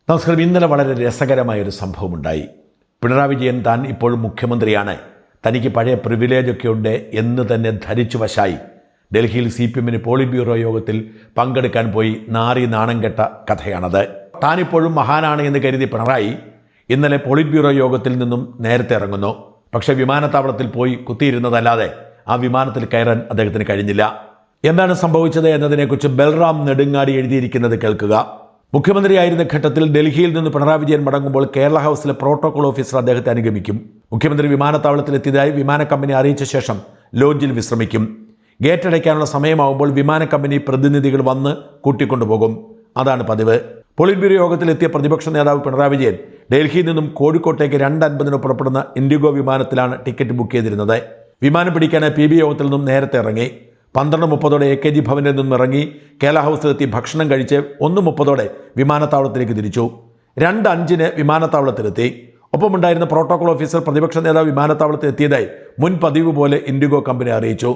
നമസ്കാരം. ഇന്നലെ വളരെ രസകരമായൊരു സംഭവമുണ്ടായി. പിണറായി വിജയൻ താൻ ഇപ്പോഴും മുഖ്യമന്ത്രിയാണ്, തനിക്ക് പഴയ പ്രിവിലേജൊക്കെ ഉണ്ട് എന്ന് തന്നെ ധരിച്ചു വശായി ഡൽഹിയിൽ CPM പോളിറ്റ് ബ്യൂറോ യോഗത്തിൽ പങ്കെടുക്കാൻ പോയി നാറി നാണം കെട്ട കഥയാണത്. താനിപ്പോഴും മഹാനാണ് എന്ന് കരുതി പിണറായി ഇന്നലെ പോളിറ്റ് ബ്യൂറോ യോഗത്തിൽ നിന്നും നേരത്തെ ഇറങ്ങുന്നു. പക്ഷേ വിമാനത്താവളത്തിൽ പോയി കുത്തിയിരുന്നതല്ലാതെ ആ വിമാനത്തിൽ കയറാൻ അദ്ദേഹത്തിന് കഴിഞ്ഞില്ല. എന്താണ് സംഭവിച്ചത് എന്നതിനെക്കുറിച്ച് ബൽറാം നെടുങ്ങാടി എഴുതിയിരിക്കുന്നത് കേൾക്കുക. മുഖ്യമന്ത്രിയായിരുന്ന ഘട്ടത്തിൽ ഡൽഹിയിൽ നിന്ന് പിണറായി വിജയൻ മടങ്ങുമ്പോൾ കേരള ഹൗസിലെ പ്രോട്ടോകോൾ ഓഫീസർ അദ്ദേഹത്തെ അനുഗമിക്കും. മുഖ്യമന്ത്രി വിമാനത്താവളത്തിലെത്തിയതായി വിമാന കമ്പനി അറിയിച്ച ശേഷം ലോഡ്ജിൽ വിശ്രമിക്കും. ഗേറ്റ് അടയ്ക്കാനുള്ള സമയമാവുമ്പോൾ വിമാന കമ്പനി പ്രതിനിധികൾ വന്ന് കൂട്ടിക്കൊണ്ടുപോകും. അതാണ് പതിവ്. പോളിറ്റ് ബ്യൂറോ യോഗത്തിലെത്തിയ പ്രതിപക്ഷ നേതാവ് പിണറായി വിജയൻ ഡൽഹിയിൽ നിന്നും കോഴിക്കോട്ടേക്ക് 2:50 പുറപ്പെടുന്ന ഇൻഡിഗോ വിമാനത്തിലാണ് ടിക്കറ്റ് ബുക്ക് ചെയ്തിരുന്നത്. വിമാനം പിടിക്കാൻ PB യോഗത്തിൽ നിന്നും നേരത്തെ ഇറങ്ങി. 12:30 AKG ഭവനിൽ നിന്നും ഇറങ്ങി കേരള ഹൗസിലെത്തി ഭക്ഷണം കഴിച്ച് 1:30 വിമാനത്താവളത്തിലേക്ക് തിരിച്ചു. 2:05 വിമാനത്താവളത്തിലെത്തി. ഒപ്പമുണ്ടായിരുന്ന പ്രോട്ടോകോൾ ഓഫീസർ പ്രതിപക്ഷ നേതാവ് വിമാനത്താവളത്തിൽ എത്തിയതായി മുൻ പതിവ് പോലെ ഇൻഡിഗോ കമ്പനി അറിയിച്ചു.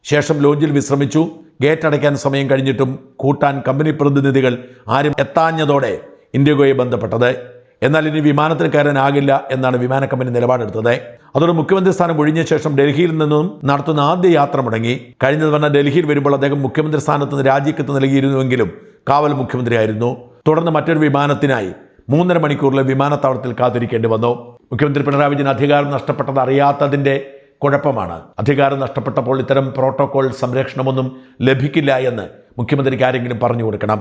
ശേഷം ലോഡ്ജിൽ വിശ്രമിച്ചു. ഗേറ്റ് അടയ്ക്കാൻ സമയം കഴിഞ്ഞിട്ടും കൂട്ടാൻ കമ്പനി പ്രതിനിധികൾ ആരും എത്താഞ്ഞതോടെ ഇൻഡിഗോയെ ബന്ധപ്പെട്ടത്. എന്നാൽ ഇനി വിമാനത്തിൽ കയറാനാകില്ല എന്നാണ് വിമാന കമ്പനി നിലപാടെടുത്തത്. അതോടെ മുഖ്യമന്ത്രി സ്ഥാനം ഒഴിഞ്ഞ ശേഷം ഡൽഹിയിൽ നിന്നും നടത്തുന്ന ആദ്യ യാത്ര മുടങ്ങി. കഴിഞ്ഞ തവണ ഡൽഹിയിൽ വരുമ്പോൾ അദ്ദേഹം മുഖ്യമന്ത്രി സ്ഥാനത്ത് നിന്ന് രാജിക്കത്ത് നൽകിയിരുന്നുവെങ്കിലും കാവൽ മുഖ്യമന്ത്രിയായിരുന്നു. തുടർന്ന് മറ്റൊരു വിമാനത്തിനായി 3.5 മണിക്കൂറിൽ വിമാനത്താവളത്തിൽ കാത്തിരിക്കേണ്ടി വന്നു. മുഖ്യമന്ത്രി പിണറായി വിജയൻ അധികാരം നഷ്ടപ്പെട്ടത് അറിയാത്തതിൻ്റെ കുഴപ്പമാണ്. അധികാരം നഷ്ടപ്പെട്ടപ്പോൾ ഇത്തരം പ്രോട്ടോകോൾ സംരക്ഷണമൊന്നും ലഭിക്കില്ല എന്ന് മുഖ്യമന്ത്രിക്ക് ആരെങ്കിലും പറഞ്ഞു കൊടുക്കണം.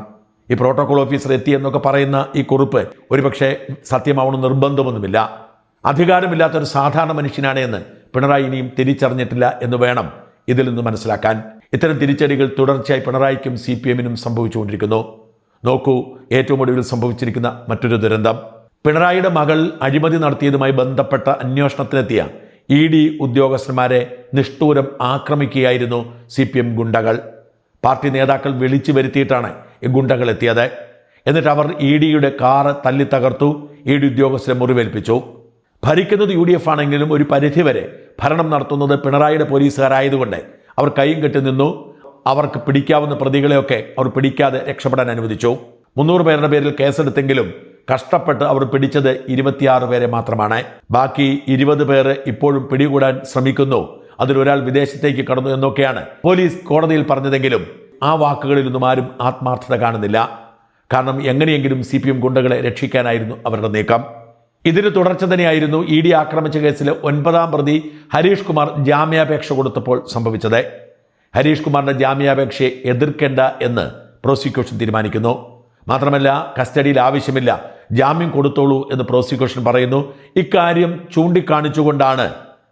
ഈ പ്രോട്ടോകോൾ ഓഫീസർ എത്തിയെന്നൊക്കെ പറയുന്ന ഈ കുറിപ്പ് ഒരുപക്ഷെ സത്യമാവണം നിർബന്ധമൊന്നുമില്ല. അധികാരമില്ലാത്തൊരു സാധാരണ മനുഷ്യനാണ് എന്ന് പിണറായി ഇനിയും തിരിച്ചറിഞ്ഞിട്ടില്ല എന്ന് വേണം ഇതിൽ നിന്ന് മനസ്സിലാക്കാൻ. ഇത്തരം തിരിച്ചടികൾ തുടർച്ചയായി പിണറായിക്കും CPM സംഭവിച്ചുകൊണ്ടിരിക്കുന്നു. നോക്കൂ, ഏറ്റവും ഒടുവിൽ സംഭവിച്ചിരിക്കുന്ന മറ്റൊരു ദുരന്തം. പിണറായിയുടെ മകൾ അഴിമതി നടത്തിയതുമായി ബന്ധപ്പെട്ട അന്വേഷണത്തിനെത്തിയ ED ഉദ്യോഗസ്ഥന്മാരെ നിഷ്ഠൂരം ആക്രമിക്കുകയായിരുന്നു CPM ഗുണ്ടകൾ. പാർട്ടി നേതാക്കൾ വിളിച്ചു വരുത്തിയിട്ടാണ് ഈ ഗുണ്ടകൾ എത്തിയത്. എന്നിട്ട് അവർ EDയുടെ കാറ് തല്ലി തകർത്തു. ED ഉദ്യോഗസ്ഥരെ മുറിവേൽപ്പിച്ചു. ഭരിക്കുന്നത് UDF ആണെങ്കിലും ഒരു പരിധിവരെ ഭരണം നടത്തുന്നത് പിണറായിയുടെ പോലീസുകാരായതുകൊണ്ട് അവർ കൈയും കെട്ടി നിന്നു. അവർക്ക് പിടിക്കാവുന്ന പ്രതികളെയൊക്കെ അവർ പിടിക്കാതെ രക്ഷപ്പെടാൻ അനുവദിച്ചു. 300 പേരുടെ പേരിൽ കേസെടുത്തെങ്കിലും കഷ്ടപ്പെട്ട് അവർ പിടിച്ചത് 26 പേരെ മാത്രമാണ്. ബാക്കി 20 പേര് ഇപ്പോഴും പിടികൂടാൻ ശ്രമിക്കുന്നു. അതിലൊരാൾ വിദേശത്തേക്ക് കടന്നു എന്നൊക്കെയാണ് പോലീസ് കോടതിയിൽ പറഞ്ഞതെങ്കിലും ആ വാക്കുകളിലൊന്നും ആരും ആത്മാർത്ഥത കാണുന്നില്ല. കാരണം എങ്ങനെയെങ്കിലും CPM ഗുണ്ടകളെ രക്ഷിക്കാനായിരുന്നു അവരുടെ നീക്കം. ഇതിന് തുടർച്ച തന്നെയായിരുന്നു ED ആക്രമിച്ച കേസിലെ 9ാം പ്രതി ഹരീഷ് കുമാർ ജാമ്യാപേക്ഷ കൊടുത്തപ്പോൾ സംഭവിച്ചത്. ഹരീഷ് കുമാറിന്റെ ജാമ്യാപേക്ഷയെ എതിർക്കേണ്ട എന്ന് പ്രോസിക്യൂഷൻ തീരുമാനിക്കുന്നു. മാത്രമല്ല, കസ്റ്റഡിയിൽ ആവശ്യമില്ല, ജാമ്യം കൊടുത്തോളൂ എന്ന് പ്രോസിക്യൂഷൻ പറയുന്നു. ഇക്കാര്യം ചൂണ്ടിക്കാണിച്ചുകൊണ്ടാണ്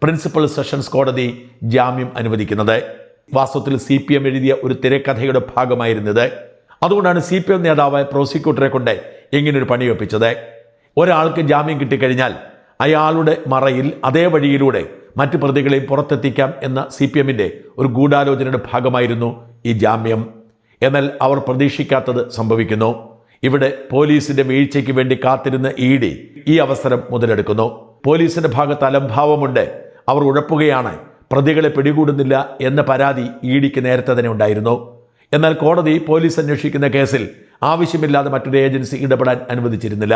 പ്രിൻസിപ്പൽ സെഷൻസ് കോടതി ജാമ്യം അനുവദിക്കുന്നത്. വാസ്തവത്തിൽ CPM എഴുതിയ ഒരു തിരക്കഥയുടെ ഭാഗമായിരുന്നത്. അതുകൊണ്ടാണ് CPM നേതാവായ പ്രോസിക്യൂട്ടറെ കൊണ്ട് ഇങ്ങനൊരു പണിയൊപ്പിച്ചത്. ഒരാൾക്ക് ജാമ്യം കിട്ടിക്കഴിഞ്ഞാൽ അയാളുടെ മറയിൽ അതേ വഴിയിലൂടെ മറ്റു പ്രതികളെയും പുറത്തെത്തിക്കാം എന്ന CPMന്റെ ഒരു ഗൂഢാലോചനയുടെ ഭാഗമായിരുന്നു ഈ ജാമ്യം. എന്നാൽ അവർ പ്രതീക്ഷിക്കാത്തത് സംഭവിക്കുന്നു. ഇവിടെ പോലീസിന്റെ വീഴ്ചയ്ക്ക് വേണ്ടി കാത്തിരുന്ന ED ഈ അവസരം മുതലെടുക്കുന്നു. പോലീസിന്റെ ഭാഗത്ത് അലംഭാവമുണ്ട്, അവർ ഉഴപ്പുകയാണ്, പ്രതികളെ പിടികൂടുന്നില്ല എന്ന പരാതി EDക്ക് നേരത്തെ തന്നെ ഉണ്ടായിരുന്നു. എന്നാൽ കോടതി പോലീസ് അന്വേഷിക്കുന്ന കേസിൽ ആവശ്യമില്ലാതെ മറ്റൊരു ഏജൻസി ഇടപെടാൻ അനുവദിച്ചിരുന്നില്ല.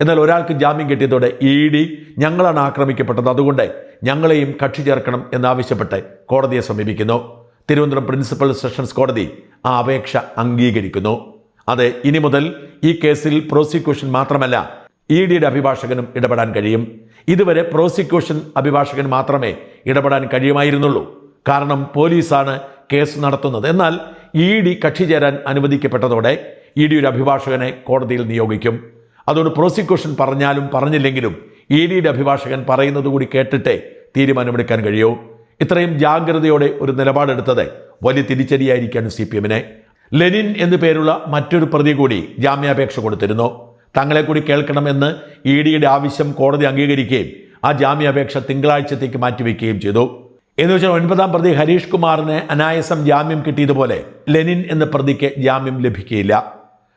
എന്നാൽ ഒരാൾക്ക് ജാമ്യം കിട്ടിയതോടെ ED ഞങ്ങളാണ് ആക്രമിക്കപ്പെട്ടത്, അതുകൊണ്ട് ഞങ്ങളെയും കക്ഷി ചേർക്കണം എന്നാവശ്യപ്പെട്ട് കോടതിയെ സമീപിക്കുന്നു. തിരുവനന്തപുരം പ്രിൻസിപ്പൽ സെഷൻസ് കോടതി ആ അപേക്ഷ അംഗീകരിക്കുന്നു. അതെ, ഇനി മുതൽ ഈ കേസിൽ പ്രോസിക്യൂഷൻ മാത്രമല്ല EDയുടെ അഭിഭാഷകനും ഇടപെടാൻ കഴിയും. ഇതുവരെ പ്രോസിക്യൂഷൻ അഭിഭാഷകൻ മാത്രമേ ഇടപെടാൻ കഴിയുമായിരുന്നുള്ളൂ. കാരണം പോലീസാണ് കേസ് നടത്തുന്നത്. എന്നാൽ ED കക്ഷി ചേരാൻ അനുവദിക്കപ്പെട്ടതോടെ ED ഒരു അഭിഭാഷകനെ കോടതിയിൽ നിയോഗിക്കും. അതുകൊണ്ട് പ്രോസിക്യൂഷൻ പറഞ്ഞാലും പറഞ്ഞില്ലെങ്കിലും EDയുടെ അഭിഭാഷകൻ പറയുന്നത് കൂടി കേട്ടിട്ടേ തീരുമാനമെടുക്കാൻ കഴിയൂ. ഇത്രയും ജാഗ്രതയോടെ ഒരു നിലപാടെടുത്തത് വലിയ തിരിച്ചടിയായിരിക്കാണ് CPMന്. ലെനിൻ എന്നു പേരുള്ള മറ്റൊരു പ്രതി കൂടി ജാമ്യാപേക്ഷ കൊടുത്തിരുന്നു. തങ്ങളെ കൂടി കേൾക്കണമെന്ന് EDയുടെ ആവശ്യം കോടതി അംഗീകരിക്കുകയും ആ ജാമ്യാപേക്ഷ തിങ്കളാഴ്ചത്തേക്ക് മാറ്റിവെക്കുകയും ചെയ്തു. എന്ന് വെച്ചാൽ 9ാം പ്രതി ഹരീഷ് കുമാറിന് അനായാസം ജാമ്യം കിട്ടിയതുപോലെ ലെനിൻ എന്ന പ്രതിക്ക് ജാമ്യം ലഭിക്കുകയില്ല.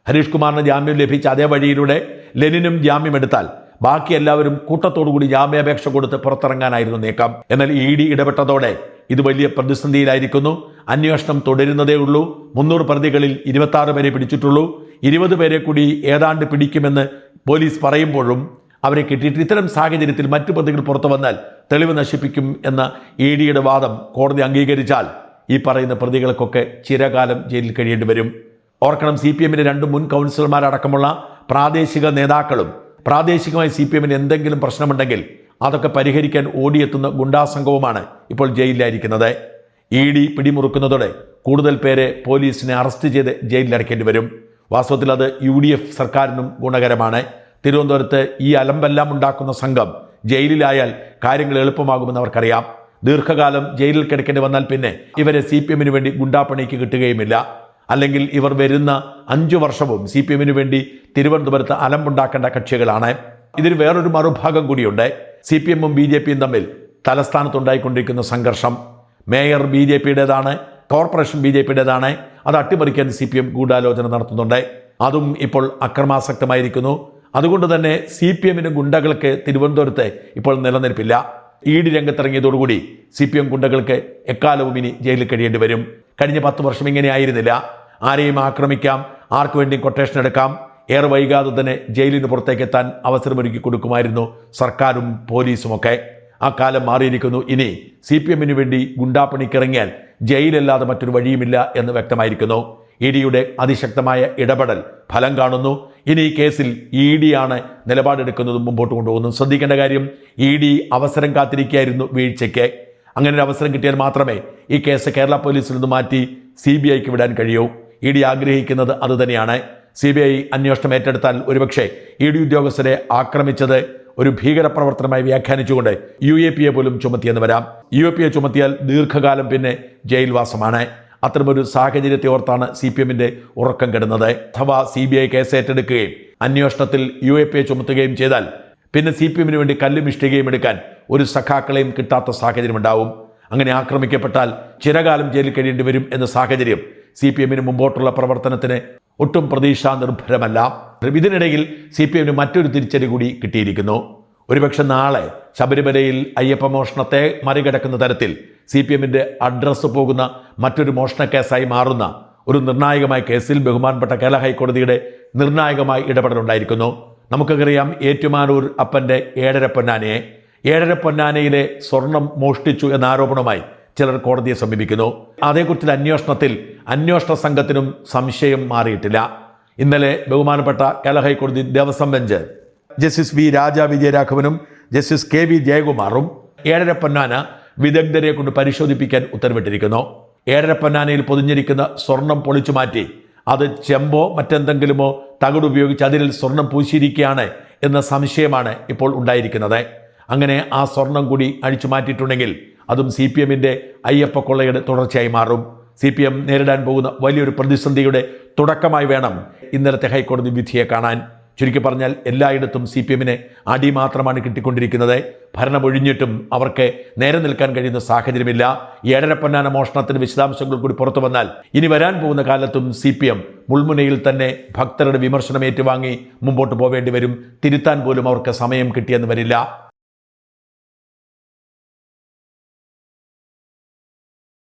ഹരീഷ് കുമാറിന് ജാമ്യം ലഭിച്ച അതേ വഴിയിലൂടെ ലെനിനും ജാമ്യം എടുത്താൽ ബാക്കി എല്ലാവരും കൂട്ടത്തോടുകൂടി ജാമ്യാപേക്ഷ കൊടുത്ത് പുറത്തിറങ്ങാനായിരുന്നു നീക്കം. എന്നാൽ ED ഇടപെട്ടതോടെ ഇത് വലിയ പ്രതിസന്ധിയിലായിരിക്കുന്നു. അന്വേഷണം തുടരുന്നതേ ഉള്ളൂ. 300 പ്രതികളിൽ 26 പേരെ പിടിച്ചിട്ടുള്ളൂ. 20 പേരെ കൂടി ഏതാണ്ട് പിടിക്കുമെന്ന് പോലീസ് പറയുമ്പോഴും അവരെ കിട്ടിയിട്ട് ഇത്തരം സാഹചര്യത്തിൽ മറ്റു പ്രതികൾ പുറത്തു വന്നാൽ തെളിവ് നശിപ്പിക്കും എന്ന EDയുടെ വാദം കോടതി അംഗീകരിച്ചാൽ ഈ പറയുന്ന പ്രതികൾക്കൊക്കെ ചിരകാലം ജയിലിൽ കഴിയേണ്ടി വരും. ഓർക്കണം, CPMന്റെ 2 മുൻ കൗൺസിലർമാരടക്കമുള്ള പ്രാദേശിക നേതാക്കളും പ്രാദേശികമായി CPMന് എന്തെങ്കിലും പ്രശ്നമുണ്ടെങ്കിൽ അതൊക്കെ പരിഹരിക്കാൻ ഓടിയെത്തുന്ന ഗുണ്ടാസംഘവുമാണ് ഇപ്പോൾ ജയിലിലായിരിക്കുന്നത്. ED പിടിമുറുക്കുന്നതോടെ കൂടുതൽ പേരെ പോലീസിനെ അറസ്റ്റ് ചെയ്ത് ജയിലിലടക്കേണ്ടി വരും. വാസ്തവത്തിൽ അത് UDF സർക്കാരിനും ഗുണകരമാണ്. തിരുവനന്തപുരത്ത് ഈ അലമ്പെല്ലാം ഉണ്ടാക്കുന്ന സംഘം ജയിലിലായാൽ കാര്യങ്ങൾ എളുപ്പമാകുമെന്ന് അവർക്കറിയാം. ദീർഘകാലം ജയിലിൽ കിടക്കേണ്ടി വന്നാൽ പിന്നെ ഇവരെ CPMന് വേണ്ടി ഗുണ്ടാപ്പണിക്ക് കിട്ടുകയുമില്ല. അല്ലെങ്കിൽ ഇവർ വരുന്ന 5 വർഷവും CPMന് വേണ്ടി തിരുവനന്തപുരത്ത് അലമ്പുണ്ടാക്കേണ്ട കക്ഷികളാണ്. ഇതിന് വേറൊരു മറുഭാഗം കൂടിയുണ്ട്. CPMും BJPയും തമ്മിൽ തലസ്ഥാനത്തുണ്ടായിക്കൊണ്ടിരിക്കുന്ന സംഘർഷം. മേയർ BJPയുടേതാണ്, കോർപ്പറേഷൻ BJPയുടേതാണ്. അത് അട്ടിമറിക്കാൻ CPM ഗൂഢാലോചന നടത്തുന്നുണ്ട്. അതും ഇപ്പോൾ അക്രമാസക്തമായിരിക്കുന്നു. അതുകൊണ്ട് തന്നെ CPMന് ഗുണ്ടകൾക്ക് തിരുവനന്തപുരത്ത് ഇപ്പോൾ നിലനിൽപ്പില്ല. ED രംഗത്തിറങ്ങിയതോടുകൂടി CPM ഗുണ്ടകൾക്ക് എക്കാലവും ഇനി ജയിലിൽ കഴിയേണ്ടി വരും. കഴിഞ്ഞ 10 വർഷം ഇങ്ങനെ ആയിരുന്നില്ല. ആരെയും ആക്രമിക്കാം, ആർക്കു വേണ്ടിയും കൊട്ടേഷൻ എടുക്കാം. ഏറെ വൈകാതെ തന്നെ ജയിലിന് പുറത്തേക്ക് എത്താൻ അവസരമൊരുക്കി കൊടുക്കുമായിരുന്നു സർക്കാരും പോലീസുമൊക്കെ. ആ കാലം മാറിയിരിക്കുന്നു. ഇനി CPMന് വേണ്ടി ഗുണ്ടാപ്പണിക്കിറങ്ങിയാൽ ജയിലല്ലാതെ മറ്റൊരു വഴിയുമില്ല എന്ന് വ്യക്തമായിരിക്കുന്നു. EDയുടെ അതിശക്തമായ ഇടപെടൽ ഫലം കാണുന്നു. ഇനി ഈ കേസിൽ EDയാണ് നിലപാടെടുക്കുന്നതും മുമ്പോട്ട് കൊണ്ടുപോകുന്നതും. ശ്രദ്ധിക്കേണ്ട കാര്യം, ED അവസരം കാത്തിരിക്കുകയായിരുന്നു വീഴ്ചയ്ക്ക്. അങ്ങനെ ഒരു അവസരം കിട്ടിയാൽ മാത്രമേ ഈ കേസ് കേരള പോലീസിൽ നിന്ന് മാറ്റി CBIക്ക് വിടാൻ കഴിയൂ. ED ആഗ്രഹിക്കുന്നത് അതുതന്നെയാണ്. CBI അന്വേഷണം ഏറ്റെടുത്താൽ ഒരുപക്ഷെ ED ഉദ്യോഗസ്ഥരെ ആക്രമിച്ചത് ഒരു ഭീകരപ്രവർത്തനമായി വ്യാഖ്യാനിച്ചുകൊണ്ട് UAPA പോലും ചുമത്തിയെന്ന് വരാം. UAPA ചുമത്തിയാൽ ദീർഘകാലം പിന്നെ ജയിൽവാസമാണ്. അത്തരമൊരു സാഹചര്യത്തെ ഓർത്താണ് CPMന്റെ ഉറക്കം കെടുന്നത്. അഥവാ CBI കേസ് ഏറ്റെടുക്കുകയും അന്വേഷണത്തിൽ UAPA ചുമത്തുകയും ചെയ്താൽ പിന്നെ CPMന് വേണ്ടി കല്ലും ഇഷ്ടികയും എടുക്കാൻ ഒരു സഖാക്കളെയും കിട്ടാത്ത സാഹചര്യമുണ്ടാവും. അങ്ങനെ ആക്രമിക്കപ്പെട്ടാൽ ചിരകാലം ജയിലിൽ കഴിയേണ്ടി വരും എന്ന സാഹചര്യം CPMന് മുമ്പോട്ടുള്ള പ്രവർത്തനത്തിന് ഒട്ടും പ്രതീക്ഷാ നിർഭരമല്ല. ഇതിനിടയിൽ CPMന് മറ്റൊരു തിരിച്ചടി കൂടി കിട്ടിയിരിക്കുന്നു. ഒരുപക്ഷെ നാളെ ശബരിമലയിൽ അയ്യപ്പ മോഷണത്തെ മറികടക്കുന്ന തരത്തിൽ CPMന്റെ അഡ്രസ്സ് പോകുന്ന മറ്റൊരു മോഷണ കേസായി മാറുന്ന ഒരു നിർണായകമായ കേസിൽ ബഹുമാനപ്പെട്ട കേരള ഹൈക്കോടതിയുടെ നിർണായകമായി ഇടപെടലുണ്ടായിരിക്കുന്നു. നമുക്കറിയാം, ഏറ്റുമാനൂർ അപ്പൻ്റെ 7.5 പൊന്നാനയെ 7.5 പൊന്നാനയിലെ സ്വർണം മോഷ്ടിച്ചു എന്ന ആരോപണവുമായി ചിലർ കോടതിയെ സമീപിക്കുന്നു. അതേക്കുറിച്ചുള്ള അന്വേഷണ സംഘത്തിനും സംശയം മാറിയിട്ടില്ല. ഇന്നലെ ബഹുമാനപ്പെട്ട കേരള ഹൈക്കോടതി Devaswom bench justice V Raja വിജയരാഘവനും ജസ്റ്റിസ് KV ജയകുമാറും 7.5 പൊന്നാന വിദഗ്ധരെ കൊണ്ട് പരിശോധിപ്പിക്കാൻ ഉത്തരവിട്ടിരിക്കുന്നു. 7.5 പൊന്നാനയിൽ പൊതിഞ്ഞിരിക്കുന്ന സ്വർണം പൊളിച്ചു മാറ്റി അത് ചെമ്പോ മറ്റെന്തെങ്കിലുമോ തകിടുപയോഗിച്ച് അതിൽ സ്വർണം പൂശിയിരിക്കുകയാണ് എന്ന സംശയമാണ് ഇപ്പോൾ ഉണ്ടായിരിക്കുന്നത്. അങ്ങനെ ആ സ്വർണം കൂടി അഴിച്ചു മാറ്റിയിട്ടുണ്ടെങ്കിൽ അതും CPMന്റെ അയ്യപ്പ കൊള്ളയുടെ തുടർച്ചയായി മാറും. CPM നേരിടാൻ പോകുന്ന വലിയൊരു പ്രതിസന്ധിയുടെ തുടക്കമായി വേണം ഇന്നലത്തെ ഹൈക്കോടതി വിധിയെ കാണാൻ. ചുരുക്കി പറഞ്ഞാൽ എല്ലായിടത്തും CPMന് അടി മാത്രമാണ് കിട്ടിക്കൊണ്ടിരിക്കുന്നത്. ഭരണമൊഴിഞ്ഞിട്ടും അവർക്ക് നേരെ നിൽക്കാൻ കഴിയുന്ന സാഹചര്യമില്ല. 7.5 പൊന്നാന മോഷണത്തിന് വിശദാംശങ്ങൾ കൂടി പുറത്തു വന്നാൽ ഇനി വരാൻ പോകുന്ന കാലത്തും CPM മുൾമുനയിൽ തന്നെ ഭക്തരുടെ വിമർശനം ഏറ്റുവാങ്ങി മുമ്പോട്ട് പോവേണ്ടി വരും. തിരുത്താൻ പോലും അവർക്ക് സമയം കിട്ടിയെന്ന് വരില്ല.